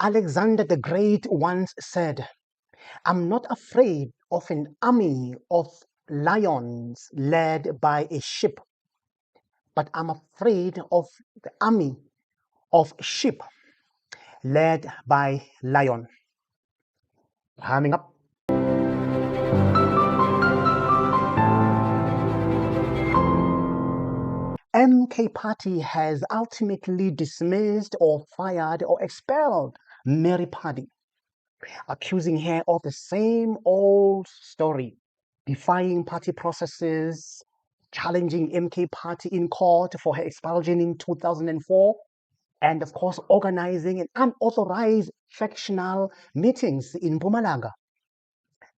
Alexander the Great once said, "I'm not afraid of an army of lions led by a sheep, but I'm afraid of the army of sheep led by lion." Coming up. MK Party has ultimately dismissed or fired or expelled Mary Phadi, accusing her of the same old story, defying party processes, challenging MK Party in court for her expulsion in 2004, and of course organizing an unauthorized factional meetings in Mpumalanga.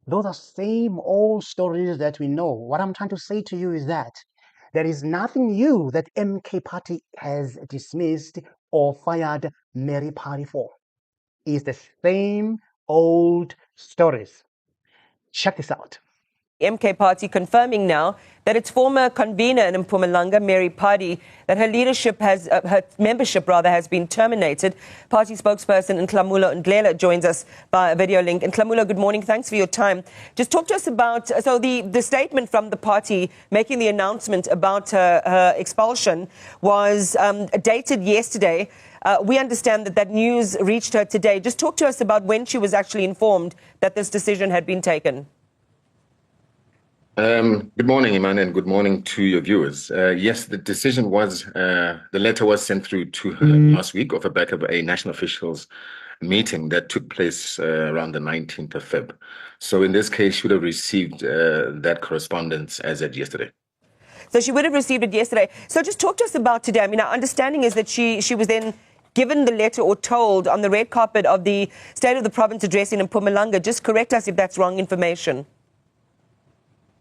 Those are same old stories that we know. What I'm trying to say to you is that there is nothing new that MK Party has dismissed or fired Mary Phadi for. It's the same old stories. Check this out. MK Party confirming now that its former convener in Mpumalanga, Mary Phadi, that her membership has been terminated. Party spokesperson Ndlovu joins us by a video link. Ndlovu, good morning. Thanks for your time. Just talk to us about the statement from the party making the announcement about her expulsion was dated yesterday. We understand that news reached her today. Just talk to us about when she was actually informed that this decision had been taken. Good morning, Iman, and good morning to your viewers. Yes, the decision was, the letter was sent through to her last week off the back of a national officials meeting that took place around the 19th of Feb. So in this case, she would have received that correspondence as at yesterday. So she would have received it yesterday. So just talk to us about today. I mean, our understanding is that she was then given the letter or told on the red carpet of the State of the Province address in Mpumalanga. Just correct us if that's wrong information.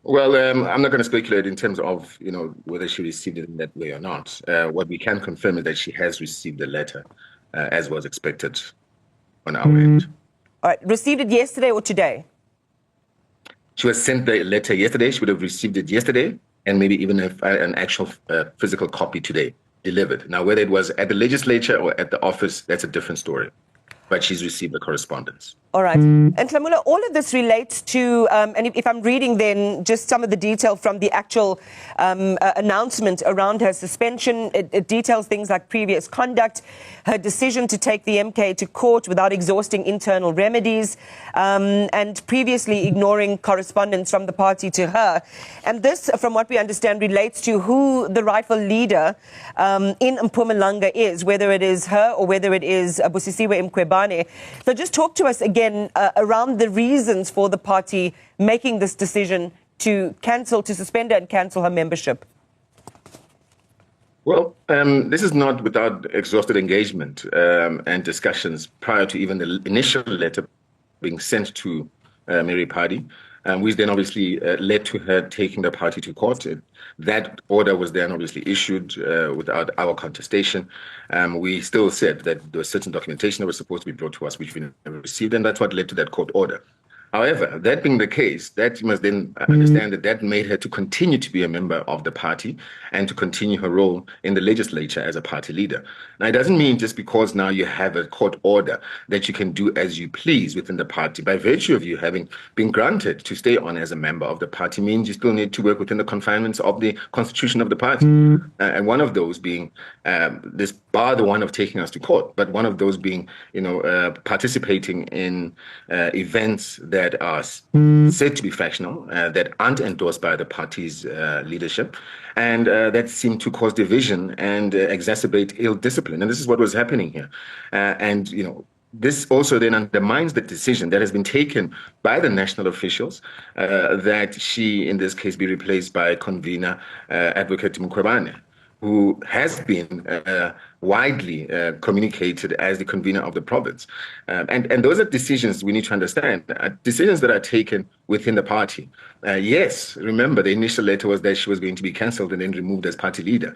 Well, I'm not going to speculate in terms of, whether she received it in that way or not. What we can confirm is that she has received the letter, as was expected on our end. All right. Received it yesterday or today? She was sent the letter yesterday. She would have received it yesterday, and maybe even an actual physical copy today delivered. Now, whether it was at the legislature or at the office, that's a different story. But she's received the correspondence. All right. And Ndlovu, all of this relates to, and if I'm reading then just some of the detail from the actual announcement around her suspension, it details things like previous conduct, her decision to take the MK to court without exhausting internal remedies, and previously ignoring correspondence from the party to her. And this, from what we understand, relates to who the rightful leader in Mpumalanga is, whether it is her or whether it is Busisiwe Mkhwebane. So just talk to us again around the reasons for the party making this decision to suspend her and cancel her membership. Well, this is not without exhausted engagement and discussions prior to even the initial letter being sent to Mary Phadi, which then obviously led to her taking the party to court. That order was then obviously issued without our contestation. We still said that there was certain documentation that was supposed to be brought to us, which we never received, and that's what led to that court order. However, that being the case, that you must then understand that made her to continue to be a member of the party and to continue her role in the legislature as a party leader. Now, it doesn't mean just because now you have a court order that you can do as you please within the party. By virtue of you having been granted to stay on as a member of the party means you still need to work within the confinements of the constitution of the party. And one of those being this bar the one of taking us to court, but one of those being, participating in events that are said to be factional, that aren't endorsed by the party's leadership, and that seem to cause division and exacerbate ill discipline. And this is what was happening here. This also then undermines the decision that has been taken by the national officials that she, in this case, be replaced by convener Advocate Mkhwebane, who has been widely communicated as the convener of the province. And those are decisions we need to understand, decisions that are taken within the party. Yes, remember, the initial letter was that she was going to be cancelled and then removed as party leader.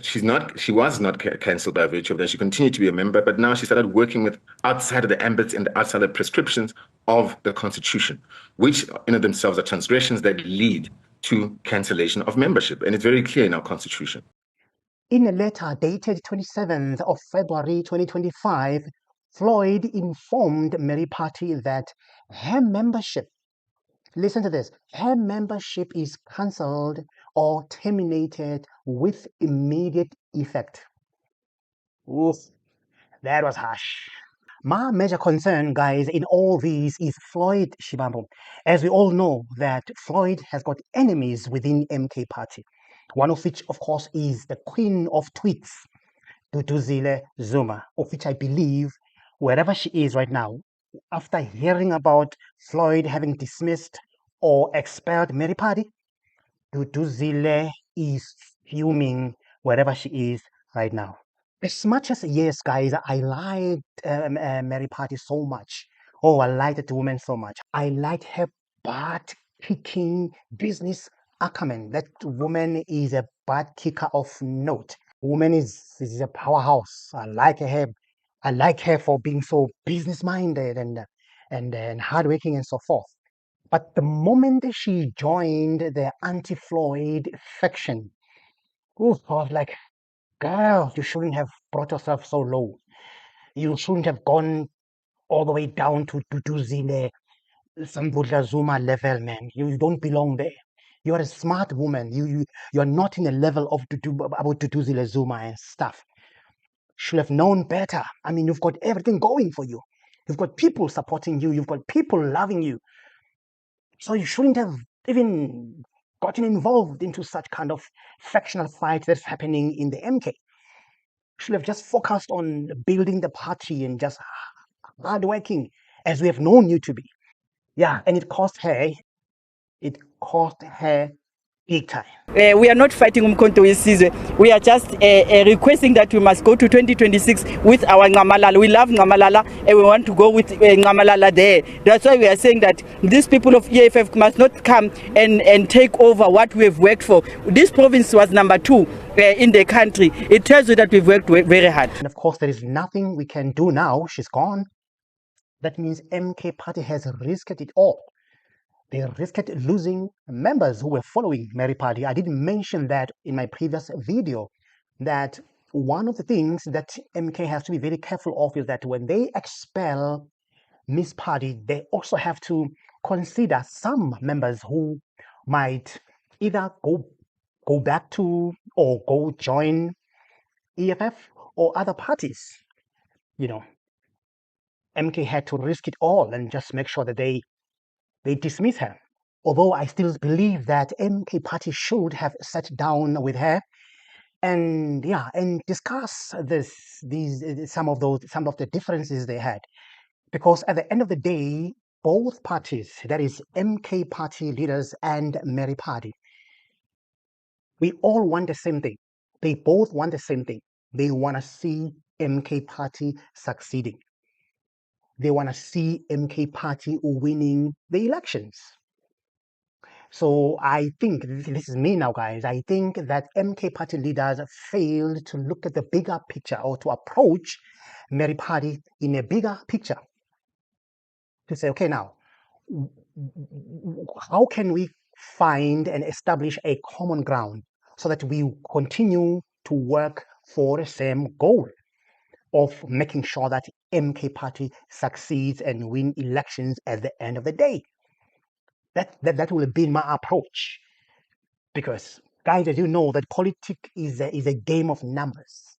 She was not cancelled by virtue of that. She continued to be a member, but now she started working with outside of the ambits and outside of the prescriptions of the Constitution, which in of themselves are transgressions that lead to cancellation of membership. And it's very clear in our Constitution. In a letter dated 27th of February 2025 Floyd informed Mary Party that her membership, listen to this, her membership is cancelled or terminated with immediate effect. Oof, that was harsh. My major concern, guys, in all these is Floyd Shibambo. As we all know that Floyd has got enemies within MK Party, one of which, of course, is the queen of tweets, Busisiwe Zuma, of which I believe, wherever she is right now, after hearing about Floyd having dismissed or expelled Mary Party, Busisiwe is fuming wherever she is right now. As much as, yes, guys, I liked Mary Party so much. Oh, I liked that woman so much. I liked her butt kicking business acumen. That woman is a butt kicker of note. Woman is a powerhouse. I like her. I like her for being so business minded and hardworking and so forth. But the moment she joined the anti-Floyd faction, ooh, I was like, girl, you shouldn't have brought yourself so low. You shouldn't have gone all the way down to Duduzile, Sambudla Zuma level, man. You don't belong there. You are a smart woman. You are not in the level of about Duduzile Zuma and stuff. Should have known better. I mean, you've got everything going for you. You've got people supporting you. You've got people loving you. So you shouldn't have even gotten involved into such kind of factional fight that's happening in the MK. Should have just focused on building the party and just hardworking as we have known you to be. Yeah, and it cost her big time. We are not fighting Umkhonto weSizwe. We are just requesting that we must go to 2026 with our Ncamalala. We love Ncamalala and we want to go with Ncamalala there. That's why we are saying that these people of EFF must not come and take over what we have worked for. This province was number 2 in the country. It tells you that we've worked very hard. And of course, there is nothing we can do now. She's gone. That means MK Party has risked it all. They risked losing members who were following Mary Party. I didn't mention that in my previous video, that one of the things that MK has to be very careful of is that when they expel Miss Party, they also have to consider some members who might either go back to or go join EFF or other parties. You know, MK had to risk it all and just make sure that they dismiss her. Although I still believe that MK Party should have sat down with her and discuss some of the differences they had, because at the end of the day, both parties, that is MK Party leaders and Mary Party, we all want the same thing. They both want the same thing. They want to see MK Party succeeding. They want to see MK Party winning the elections. So I think, this is me now, guys, I think that MK Party leaders failed to look at the bigger picture or to approach Mary Party in a bigger picture. To say, okay, now, how can we find and establish a common ground so that we continue to work for the same goal of making sure that MK Party succeeds and win elections at the end of the day? That will be my approach. Because, guys, as you know, that politics is a game of numbers.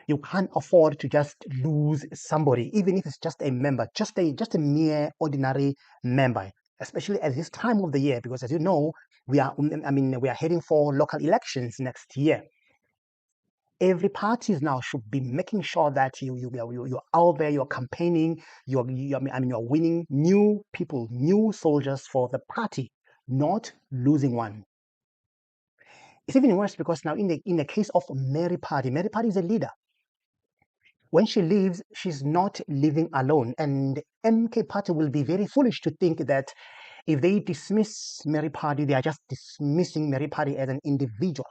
You can't afford to just lose somebody, even if it's just a member, just a mere ordinary member, especially at this time of the year, because as you know, we are heading for local elections next year. Every party now should be making sure that you're out there, you're campaigning, you're winning new people, new soldiers for the party, not losing one. It's even worse because now in the case of Mary Party is a leader. When she leaves, she's not leaving alone. And MK Party will be very foolish to think that if they dismiss Mary Party, they are just dismissing Mary Party as an individual.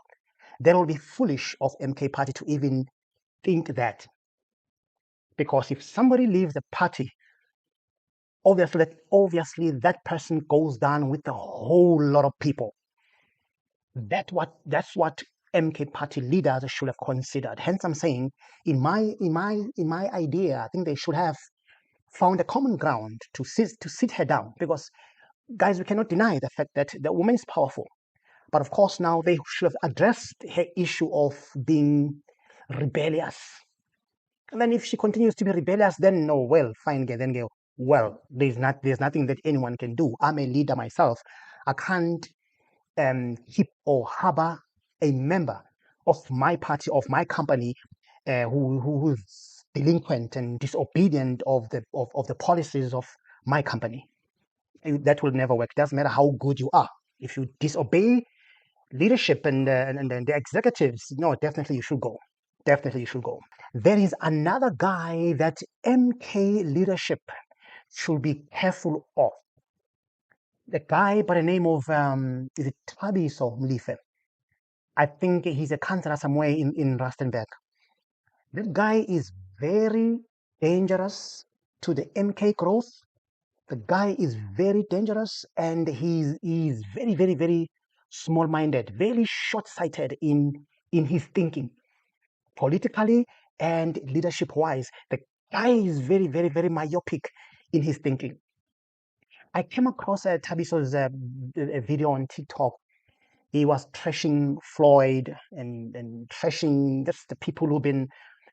That will be foolish of MK Party to even think that. Because if somebody leaves the party, obviously that person goes down with a whole lot of people. That's what MK party leaders should have considered. Hence, I'm saying, in my idea, I think they should have found a common ground to sit her down, because, guys, we cannot deny the fact that the woman is powerful. But of course, now they should have addressed her issue of being rebellious. And then if she continues to be rebellious, then no, well, fine, then go, well, there's nothing that anyone can do. I'm a leader myself. I can't keep or harbor a member of my party, of my company, who's delinquent and disobedient of the policies of my company. That will never work. It doesn't matter how good you are. If you disobey leadership and the executives, no, definitely you should go. Definitely you should go. There is another guy that MK leadership should be careful of. The guy by the name of is it Thabiso Mlife? I think he's a councillor somewhere in Rustenburg. That guy is very dangerous to the MK growth. The guy is very dangerous, and he's very, very, very small-minded, very short-sighted in his thinking, politically and leadership-wise. The guy is very, very, very myopic in his thinking. I came across Thabiso's a video on TikTok. He was trashing Floyd and trashing just the people who've been,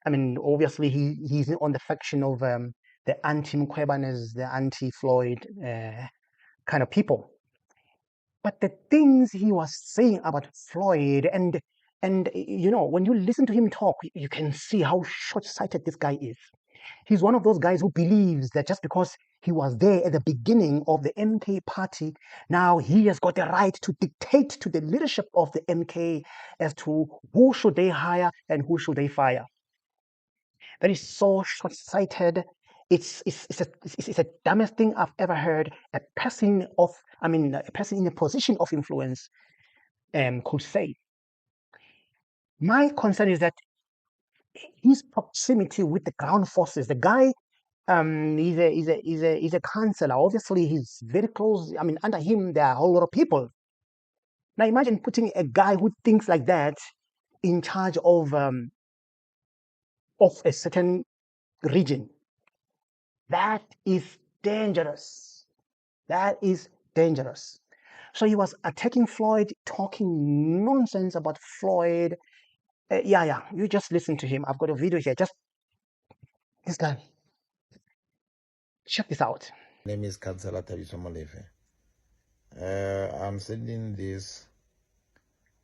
I mean, obviously he's on the faction of the anti-Mkhwebanes, the anti-Floyd kind of people. But the things he was saying about Floyd, and you know, when you listen to him talk, you can see how short-sighted this guy is. He's one of those guys who believes that just because he was there at the beginning of the MK party, now he has got the right to dictate to the leadership of the MK as to who should they hire and who should they fire. That is so short-sighted. It's the dumbest thing I've ever heard a person in a position of influence could say. My concern is that his proximity with the ground forces, the guy, he's a councillor. Obviously, he's very close. I mean, under him, there are a whole lot of people. Now, imagine putting a guy who thinks like that in charge of a certain region. That is dangerous. That is dangerous. So he was attacking Floyd, talking nonsense about Floyd. Yeah, you just listen to him. I've got a video here. Just this guy. Check this out. My name is Councillor Thabiso Mkhwebane. I'm sending this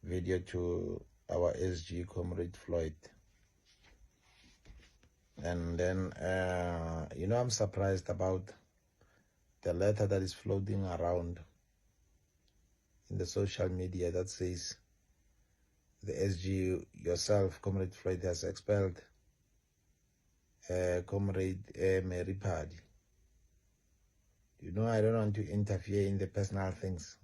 video to our SG comrade Floyd. And then, you know, I'm surprised about the letter that is floating around in the social media that says the SG, yourself, Comrade Floyd, has expelled Comrade Mary Phadi. You know, I don't want to interfere in the personal things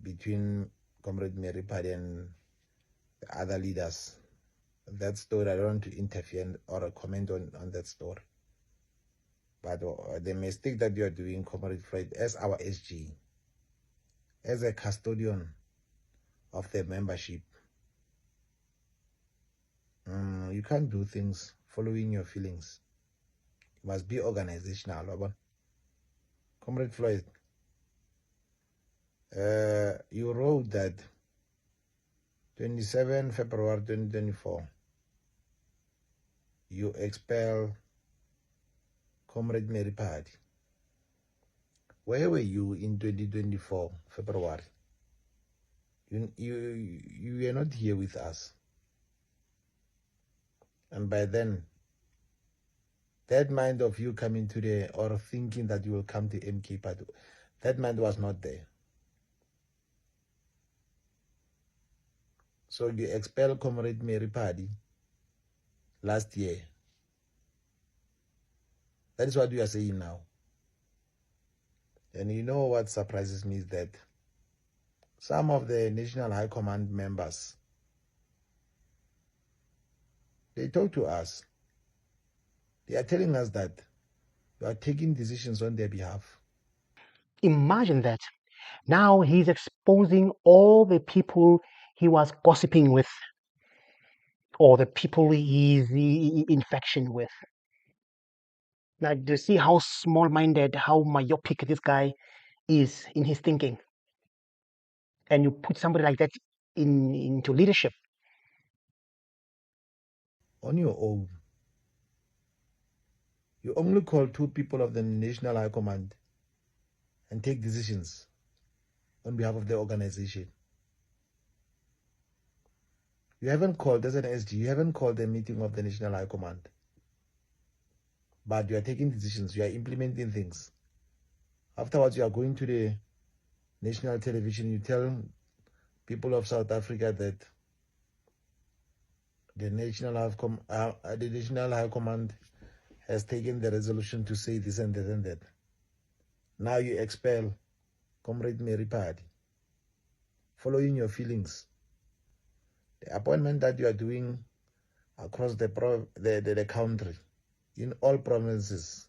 between Comrade Mary Phadi and the other leaders. That story, I don't want to interfere or comment on that story. But the mistake that you are doing, Comrade Floyd, as our SG, as a custodian of the membership, you can't do things following your feelings. You must be organizational. Comrade Floyd, you wrote that 27 February 2024, you expel Comrade Mary Phadi. Where were you in 2024 February? You were not here with us. And by then, that mind of you coming to the, or thinking that you will come to MK party, that mind was not there. So you expel Comrade Mary Phadi last year. That is what we are saying now. And you know what surprises me is that some of the National High Command members, they talk to us. They are telling us that you are taking decisions on their behalf. Imagine that. Now he's exposing all the people he was gossiping with, or the people he's in faction with. Now, do you see how small-minded, how myopic this guy is in his thinking? And you put somebody like that into leadership. On your own. You only call 2 people of the National High Command and take decisions on behalf of the organization. You haven't called, as an SG, you haven't called a meeting of the National High Command. But you are taking decisions, you are implementing things. Afterwards, you are going to the national television, you tell people of South Africa that the National High Command has taken the resolution to say this and that and that. Now you expel Comrade Mary Phadi, following your feelings. The appointment that you are doing across the country, in all provinces,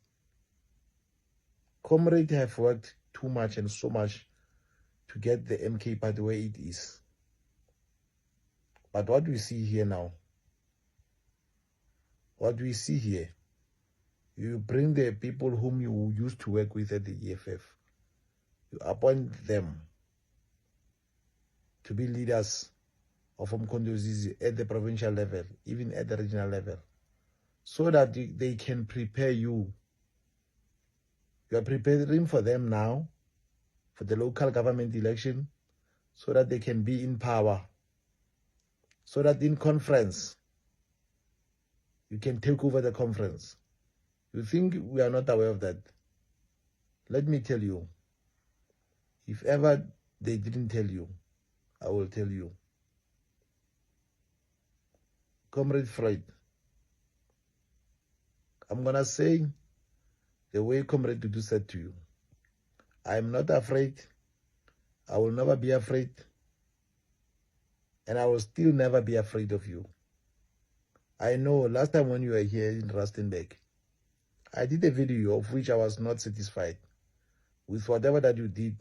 Comrade have worked too much and so much to get the MK party where it is. But what we see here now, you bring the people whom you used to work with at the EFF, you appoint them to be leaders of Umkhonto at the provincial level, even at the regional level, so that they can prepare you. You are preparing for them now, for the local government election, so that they can be in power, so that in conference, you can take over the conference. You think we are not aware of that? Let me tell you, if ever they didn't tell you, I will tell you. Comrade Floyd, I'm going to say the way Comrade Dudu said to you, I am not afraid, I will never be afraid, and I will still never be afraid of you. I know last time when you were here in Rustenburg, I did a video of which I was not satisfied with whatever that you did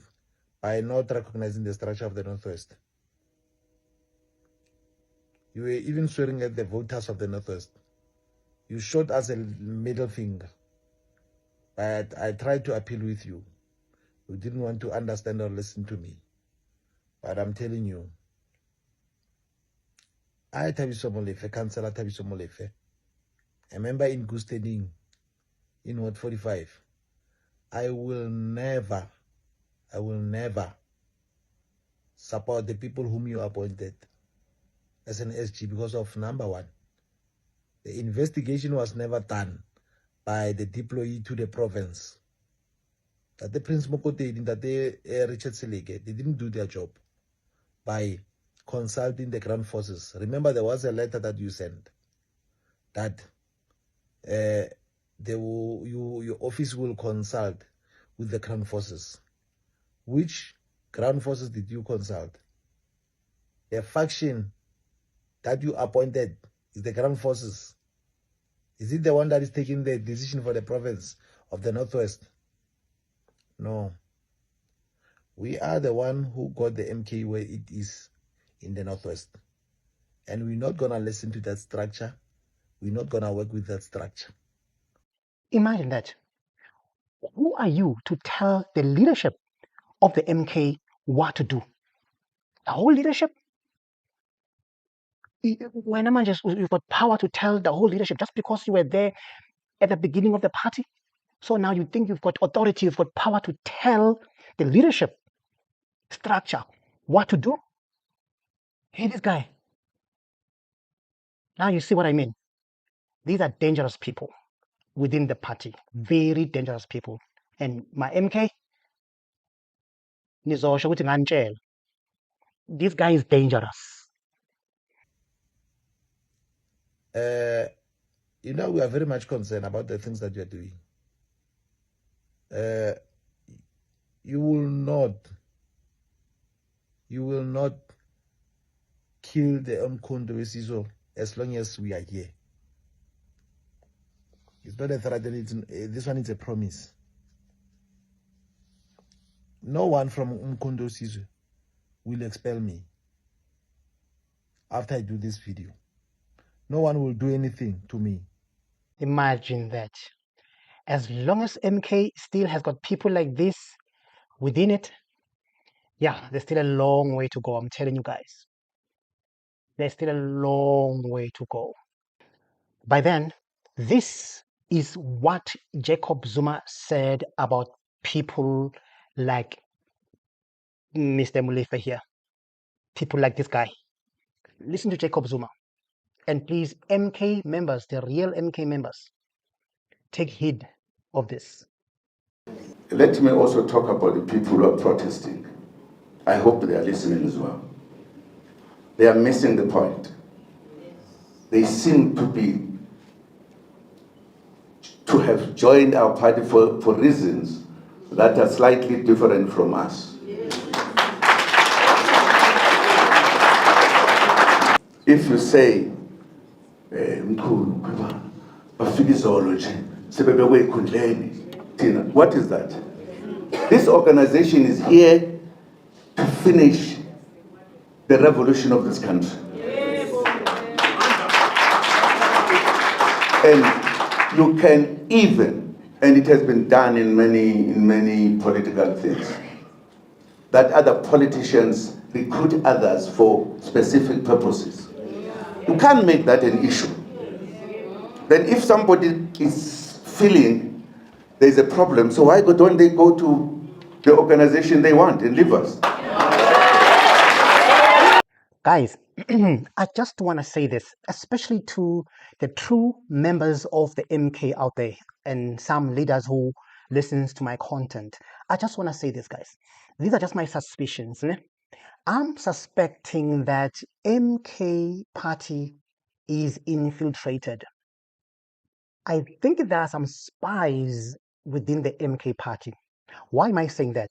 by not recognizing the structure of the Northwest. You were even swearing at the voters of the Northwest. You showed us a middle finger. But I tried to appeal with you. You didn't want to understand or listen to me. But I'm telling you, I Thabiso Molefe, Councillor Thabiso Molefe, a member in good standing in Ward 45. I will never support the people whom you appointed as an SG because of, number one, the investigation was never done by the deployee to the province. That the Prince Mokote, that the Richard Seleke, they didn't do their job by consulting the ground forces. Remember, there was a letter that you sent that your office will consult with the ground forces. Which ground forces did you consult? The faction that you appointed is the ground forces. Is it the one that is taking the decision for the province of the Northwest? No. We are the one who got the MK where it is in the Northwest. And we're not going to listen to that structure. We're not going to work with that structure. Imagine that. Who are you to tell the leadership of the MK what to do? The whole leadership? When am I just, you've got power to tell the whole leadership just because you were there at the beginning of the party? So now you think you've got authority, you've got power to tell the leadership structure what to do? Hey, this guy. Now you see what I mean. These are dangerous people within the party, very dangerous people. And my MK, this guy is dangerous. You know, we are very much concerned about the things that you are doing. You will not kill the Umkhonto weSizwe as long as we are here. It's not a threat, this one is a promise. No one from Umkhonto weSizwe will expel me. after I do this video. No one will do anything to me. Imagine that. As long as MK still has got people like this within it, yeah, there's still a long way to go. I'm telling you guys. There's still a long way to go. By then, this is what Jacob Zuma said about people like Mr. Mulefe here. People like this guy. Listen to Jacob Zuma. And please, MK members, the real MK members, take heed of this. Let me also talk about the people who are protesting. I hope they are listening as well. They are missing the point. They seem to have joined our party for reasons that are slightly different from us. If you say, what is that? This organization is here to finish the revolution of this country. And you can even, and it has been done in many political things, that other politicians recruit others for specific purposes. You can't make that an issue. Then if somebody is feeling there's a problem, so why don't they go to the organization they want and leave us? Guys, I just want to say this, especially to the true members of the MK out there and some leaders who listens to my content. I just want to say this, guys. These are just my suspicions. Ne? I'm suspecting that MK party is infiltrated. I think there are some spies within the MK party. Why am I saying that?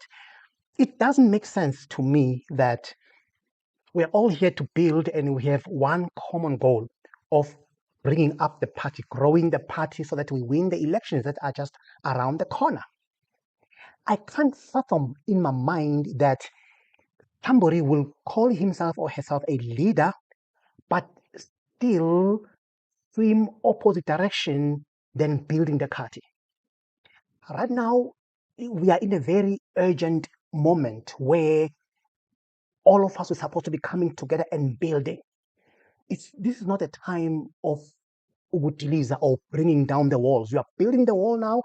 It doesn't make sense to me that we're all here to build and we have one common goal of bringing up the party, growing the party so that we win the elections that are just around the corner. I can't fathom in my mind that somebody will call himself or herself a leader, but still swim opposite direction than building the party. Right now, we are in a very urgent moment where all of us are supposed to be coming together and building. This is not a time of Ubutiliza or bringing down the walls. You are building the wall now.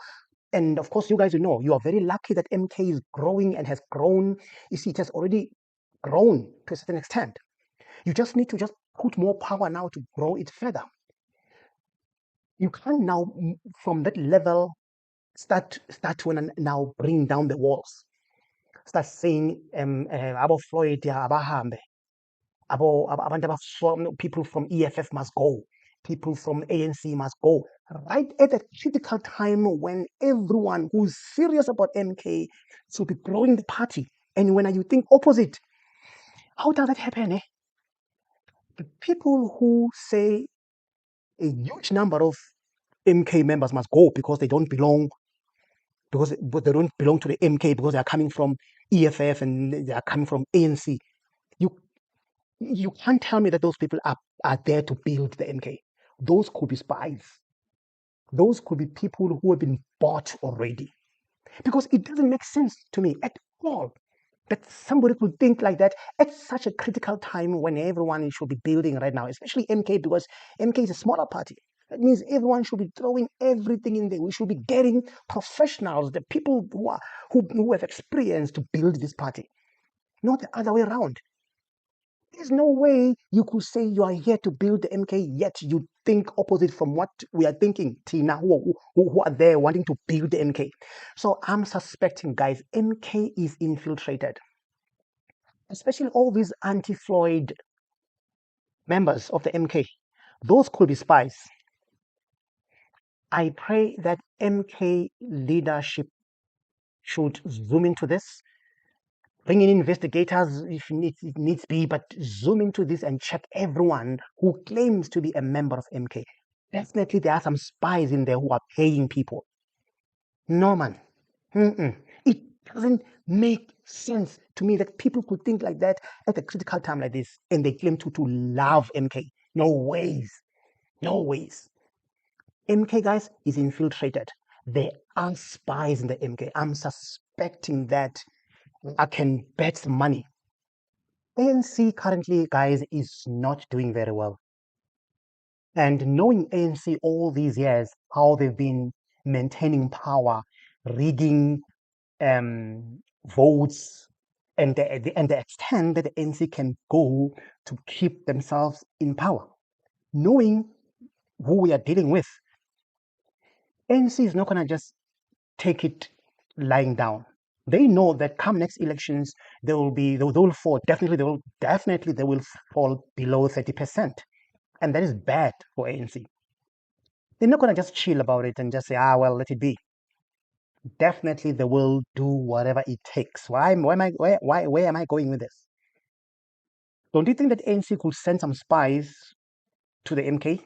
And of course, you guys know, you are very lucky that MK is growing and has grown. You see, it has already grown to a certain extent. You just need to just put more power now to grow it further. You can't now, from that level, start to now bring down the walls. Start saying, abo Floyd, abahambe. People from EFF must go. People from ANC must go. Right at a critical time when everyone who's serious about MK should be growing the party. And when you think opposite, how does that happen? The people who say a huge number of MK members must go because they don't belong, but they don't belong to the MK because they are coming from EFF and they are coming from ANC. You can't tell me that those people are there to build the MK. Those could be spies. Those could be people who have been bought already. Because it doesn't make sense to me at all that somebody could think like that at such a critical time when everyone should be building right now, especially MK, because MK is a smaller party. That means everyone should be throwing everything in there. We should be getting professionals, the people who have experience to build this party, not the other way around. There's no way you could say you are here to build the MK, yet you think opposite from what we are thinking, Tina, who are there wanting to build the MK. So I'm suspecting, guys, MK is infiltrated. Especially all these anti-Floyd members of the MK. Those could be spies. I pray that MK leadership should zoom into this, bring in investigators if it needs be, but zoom into this and check everyone who claims to be a member of MK. Definitely there are some spies in there who are paying people. No, man. It doesn't make sense to me that people could think like that at a critical time like this and they claim to love MK. No ways. No ways. MK, guys, is infiltrated. There are spies in the MK. I'm suspecting that. I can bet money. ANC currently, guys, is not doing very well. And knowing ANC all these years, how they've been maintaining power, rigging votes, and the extent that the ANC can go to keep themselves in power. Knowing who we are dealing with, ANC is not going to just take it lying down. They know that come next elections, they will fall. Definitely, they will fall below 30%. And that is bad for ANC. They're not going to just chill about it and just say, well, let it be. Definitely, they will do whatever it takes. Where am I going with this? Don't you think that ANC could send some spies to the MK?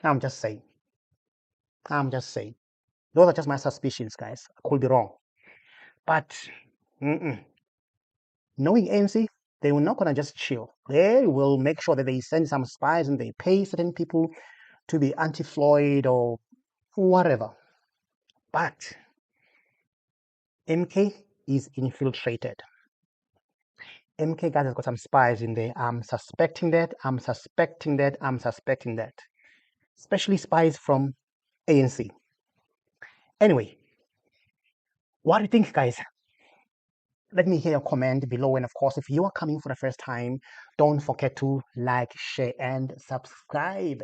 I'm just saying. Those are just my suspicions, guys. I could be wrong. But knowing ANC, they will not going to just chill. They will make sure that they send some spies and they pay certain people to be anti-Floyd or whatever. But MK is infiltrated. MK, guys, has got some spies in there. I'm suspecting that. Especially spies from ANC. Anyway, what do you think, guys? Let me hear your comment below. And of course, if you are coming for the first time, don't forget to like, share, and subscribe.